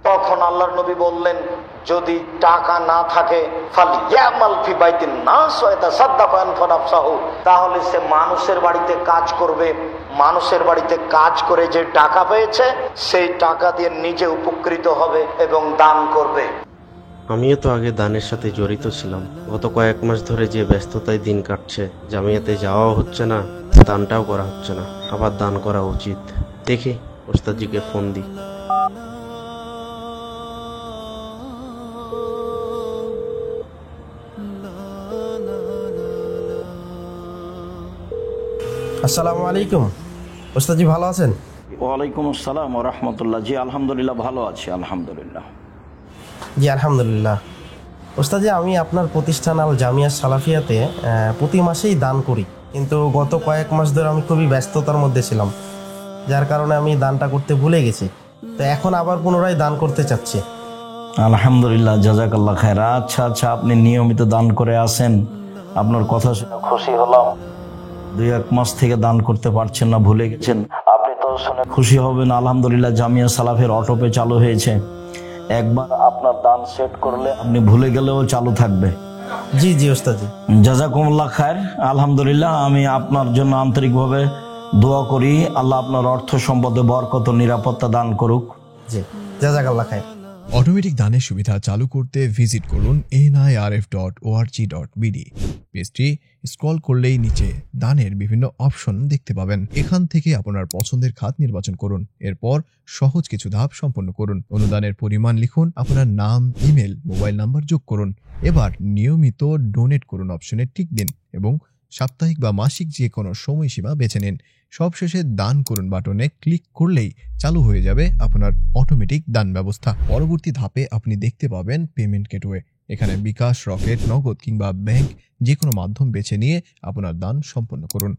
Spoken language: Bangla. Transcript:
তখন আল্লাহর নবী বললেন, যদি টাকা না থাকে তাহলে সে মানুষের বাড়িতে কাজ করবে, মানুষের বাড়িতে কাজ করে যে টাকা পেয়েছে সেই টাকা দিয়ে নিজে উপকৃত হবে এবং দান করবে। আমিও তো আগে দানের সাথে জড়িত ছিলাম। গত কয়েক মাস ধরে যে ব্যস্ততায় দিন কাটছে, জামিয়াতে যাওয়াও হচ্ছে না, দানটাও করা হচ্ছে না। আবার দান করা উচিত। দেখি ওস্তাদজিকে ফোন দিই। আসসালামু আলাইকুম। ওস্তাদজি ভালো আছেন? ওয়ালাইকুম আসসালাম ওয়া রাহমাতুল্লাহ। জি আলহামদুলিল্লাহ, ভালো আছি আলহামদুলিল্লাহ। জি আলহামদুলিল্লাহ। ওস্তাদজি, আমি আপনার প্রতিষ্ঠান আল জামিয়া সালাফিয়াতে প্রতি মাসেই দান করি, কিন্তু গত কয়েক মাস ধরে আমি খুবই ব্যস্ততার মধ্যে ছিলাম, যার কারণে আমি দানটা করতে ভুলে গেছি। তো এখন আবার পুনরায় দান করতে চাচ্ছি। আলহামদুলিল্লাহ, জাযাকাল্লাহ খায়র। আচ্ছা, আপনি নিয়মিত দান করে আসেন, আপনার কথা শুনে খুশি হলাম। 2-1 মাস থেকে দান করতে পারছেন না, ভুলে গেছেন। আপনি তো শুনে খুশি হবেন, আলহামদুলিল্লাহ জামিয়া সালাফের অটোপে চালু হয়েছে। একবার আপনার দান সেট করলে আপনি ভুলে গেলেও চালু থাকবে। জি ওস্তাদজি। জাযাকুমুল্লাহ খায়র। আলহামদুলিল্লাহ, আমি আপনার জন্য আন্তরিকভাবে দোয়া করি, আল্লাহ আপনার অর্থ সম্পদে বরকত ও নিরাপত্তা দান করুক। জি, জাযাকাল্লাহ খায়র। অটোমেটিক দানের সুবিধা চালু করতে ভিজিট করুন nirf.org.bd। পেজটি স্ক্রল করলেই নিচে দানের বিভিন্ন অপশন দেখতে পাবেন। এখান থেকে আপনার পছন্দের খাত নির্বাচন করুন। এরপর সহজ কিছু ধাপ সম্পন্ন করুন। অনুদানের পরিমাণ লিখুন, আপনার নাম, ইমেল, মোবাইল নাম্বার যোগ করুন। এবার নিয়মিত ডোনেট করুন অপশনে টিক দিন এবং সাপ্তাহিক বা মাসিক যে কোনো সময়সীমা বেছে নিন। সবশেষে দান করুন বাটনে ক্লিক করলেই চালু হয়ে যাবে আপনার অটোমেটিক দান ব্যবস্থা। পরবর্তী ধাপে আপনি দেখতে পাবেন পেমেন্ট গেটওয়ে। এখানে বিকাশ, রকেট, নগদ কিংবা ব্যাংক যে কোনো মাধ্যম বেছে নিয়ে আপনার দান সম্পন্ন করুন।